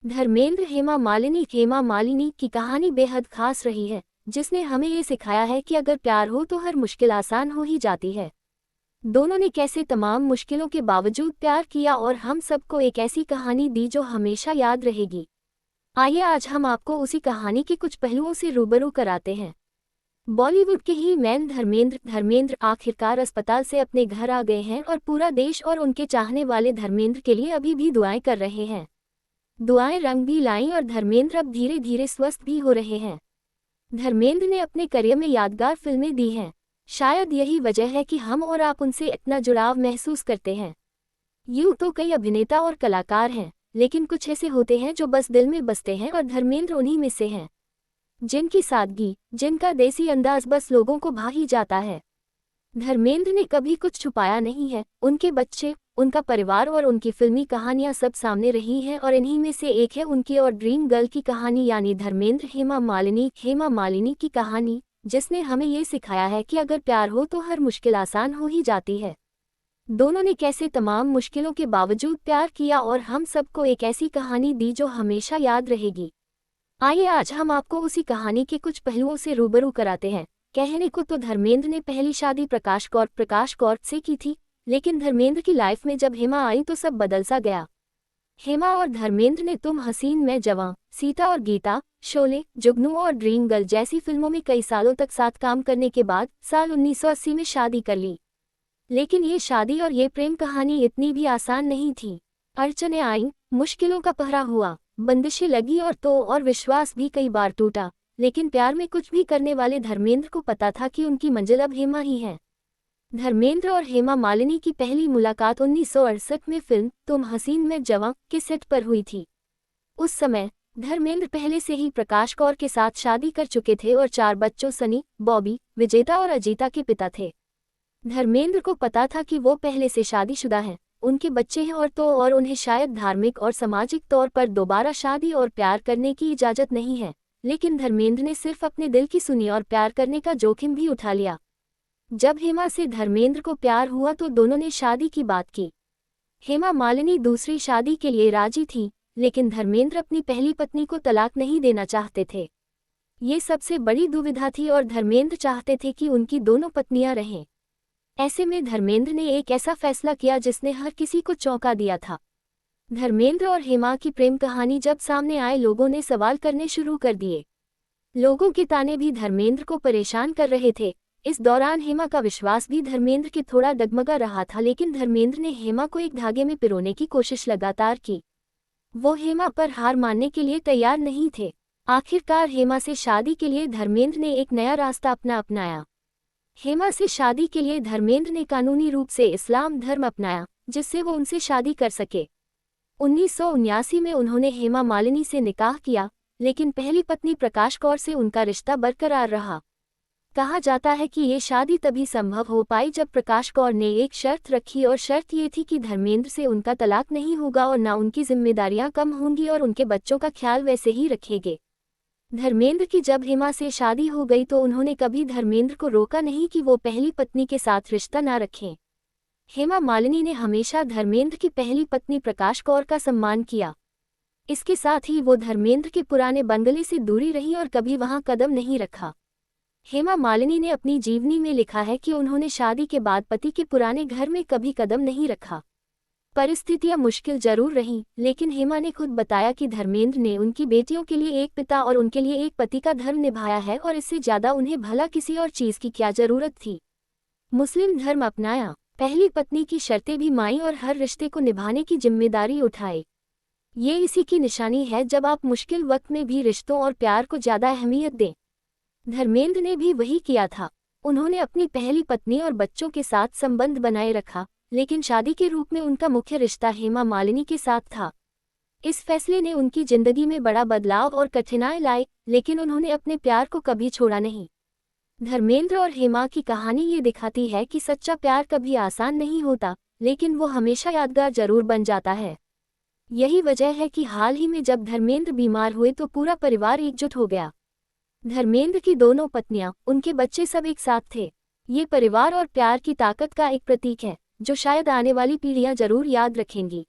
धर्मेंद्र हेमा मालिनी की कहानी बेहद खास रही है, जिसने हमें ये सिखाया है कि अगर प्यार हो तो हर मुश्किल आसान हो ही जाती है। दोनों ने कैसे तमाम मुश्किलों के बावजूद प्यार किया और हम सबको एक ऐसी कहानी दी जो हमेशा याद रहेगी। आइए आज हम आपको उसी कहानी के कुछ पहलुओं से रूबरू कराते हैं। बॉलीवुड के ही मैन धर्मेंद्र आखिरकार अस्पताल से अपने घर आ गए हैं और पूरा देश और उनके चाहने वाले धर्मेंद्र के लिए अभी भी दुआएं कर रहे हैं। दुआएं रंग भी लाईं और धर्मेंद्र अब धीरे धीरे स्वस्थ भी हो रहे हैं। धर्मेंद्र ने अपने करियर में यादगार फिल्में दी हैं। शायद यही वजह है कि हम और आप उनसे इतना जुड़ाव महसूस करते हैं। यूं तो कई अभिनेता और कलाकार हैं, लेकिन कुछ ऐसे होते हैं जो बस दिल में बसते हैं और धर्मेंद्र उन्हीं में से हैं। जिनकी सादगी, जिनका देसी अंदाज बस लोगों को भा ही जाता है। धर्मेंद्र ने कभी कुछ छुपाया नहीं है। उनके बच्चे, उनका परिवार और उनकी फिल्मी कहानियां सब सामने रही हैं और इन्हीं में से एक है उनकी और ड्रीम गर्ल की कहानी, यानी धर्मेंद्र हेमा मालिनी की कहानी, जिसने हमें ये सिखाया है कि अगर प्यार हो तो हर मुश्किल आसान हो ही जाती है। दोनों ने कैसे तमाम मुश्किलों के बावजूद प्यार किया और हम सबको एक ऐसी कहानी दी जो हमेशा याद रहेगी। आइए आज हम आपको उसी कहानी के कुछ पहलुओं से रूबरू कराते हैं। कहने को तो धर्मेंद्र ने पहली शादी प्रकाश कौर से की थी, लेकिन धर्मेंद्र की लाइफ में जब हेमा आई तो सब बदल सा गया। हेमा और धर्मेंद्र ने तुम हसीन मैं जवां, सीता और गीता, शोले, जुगनू और ड्रीम गर्ल जैसी फिल्मों में कई सालों तक साथ काम करने के बाद साल 1980 में शादी कर ली। लेकिन ये शादी और ये प्रेम कहानी इतनी भी आसान नहीं थी। अड़चनें आईं, मुश्किलों का पहरा हुआ, बंदिशें लगी और विश्वास भी कई बार टूटा। लेकिन प्यार में कुछ भी करने वाले धर्मेंद्र को पता था कि उनकी मंजिल अब हेमा ही है। धर्मेंद्र और हेमा मालिनी की पहली मुलाकात 1968 में फिल्म तुम हसीन मैं जवां के सेट पर हुई थी। उस समय धर्मेंद्र पहले से ही प्रकाश कौर के साथ शादी कर चुके थे और 4 बच्चों सनी, बॉबी, विजेता और अजीता के पिता थे। धर्मेंद्र को पता था कि वो पहले से शादीशुदा हैं, उनके बच्चे हैं और उन्हें शायद धार्मिक और सामाजिक तौर पर दोबारा शादी और प्यार करने की इजाज़त नहीं है। लेकिन धर्मेंद्र ने सिर्फ अपने दिल की सुनी और प्यार करने का जोखिम भी उठा लिया। जब हेमा से धर्मेंद्र को प्यार हुआ तो दोनों ने शादी की बात की। हेमा मालिनी दूसरी शादी के लिए राजी थी, लेकिन धर्मेंद्र अपनी पहली पत्नी को तलाक नहीं देना चाहते थे। ये सबसे बड़ी दुविधा थी और धर्मेंद्र चाहते थे कि उनकी दोनों पत्नियां रहें। ऐसे में धर्मेंद्र ने एक ऐसा फैसला किया जिसने हर किसी को चौंका दिया था। धर्मेंद्र और हेमा की प्रेम कहानी जब सामने आए, लोगों ने सवाल करने शुरू कर दिए। लोगों के ताने भी धर्मेंद्र को परेशान कर रहे थे। इस दौरान हेमा का विश्वास भी धर्मेंद्र के थोड़ा डगमगा रहा था, लेकिन धर्मेंद्र ने हेमा को एक धागे में पिरोने की कोशिश लगातार की। वो हेमा पर हार मानने के लिए तैयार नहीं थे। आखिरकार हेमा से शादी के लिए धर्मेंद्र ने एक नया रास्ता अपनाया। हेमा से शादी के लिए धर्मेंद्र ने कानूनी रूप से इस्लाम धर्म अपनाया, जिससे वो उनसे शादी कर सके। 1979 में उन्होंने हेमा मालिनी से निकाह किया, लेकिन पहली पत्नी प्रकाश कौर से उनका रिश्ता बरकरार रहा। कहा जाता है कि ये शादी तभी संभव हो पाई जब प्रकाश कौर ने एक शर्त रखी, और शर्त ये थी कि धर्मेंद्र से उनका तलाक नहीं होगा और ना उनकी जिम्मेदारियां कम होंगी और उनके बच्चों का ख्याल वैसे ही रखेंगे। धर्मेंद्र की जब हेमा से शादी हो गई तो उन्होंने कभी धर्मेंद्र को रोका नहीं कि वो पहली पत्नी के साथ रिश्ता ना रखें। हेमा मालिनी ने हमेशा धर्मेंद्र की पहली पत्नी प्रकाश कौर का सम्मान किया। इसके साथ ही वो धर्मेंद्र के पुराने बंगले से दूरी रही और कभी वहां कदम नहीं रखा। हेमा मालिनी ने अपनी जीवनी में लिखा है कि उन्होंने शादी के बाद पति के पुराने घर में कभी कदम नहीं रखा। परिस्थितियां मुश्किल जरूर रहीं, लेकिन हेमा ने खुद बताया कि धर्मेंद्र ने उनकी बेटियों के लिए एक पिता और उनके लिए एक पति का धर्म निभाया है और इससे ज्यादा उन्हें भला किसी और चीज की क्या जरूरत थी। मुस्लिम धर्म अपनाया, पहली पत्नी की शर्तें भी मानी और हर रिश्ते को निभाने की जिम्मेदारी उठाई। ये इसी की निशानी है जब आप मुश्किल वक्त में भी रिश्तों और प्यार को ज्यादा अहमियत दें। धर्मेंद्र ने भी वही किया था। उन्होंने अपनी पहली पत्नी और बच्चों के साथ संबंध बनाए रखा, लेकिन शादी के रूप में उनका मुख्य रिश्ता हेमा मालिनी के साथ था। इस फैसले ने उनकी जिंदगी में बड़ा बदलाव और कठिनाई लाई, लेकिन उन्होंने अपने प्यार को कभी छोड़ा नहीं। धर्मेंद्र और हेमा की कहानी ये दिखाती है कि सच्चा प्यार कभी आसान नहीं होता, लेकिन वो हमेशा यादगार जरूर बन जाता है। यही वजह है कि हाल ही में जब धर्मेंद्र बीमार हुए तो पूरा परिवार एकजुट हो गया। धर्मेंद्र की दोनों पत्नियां, उनके बच्चे सब एक साथ थे। ये परिवार और प्यार की ताकत का एक प्रतीक है, जो शायद आने वाली पीढ़ियां जरूर याद रखेंगी।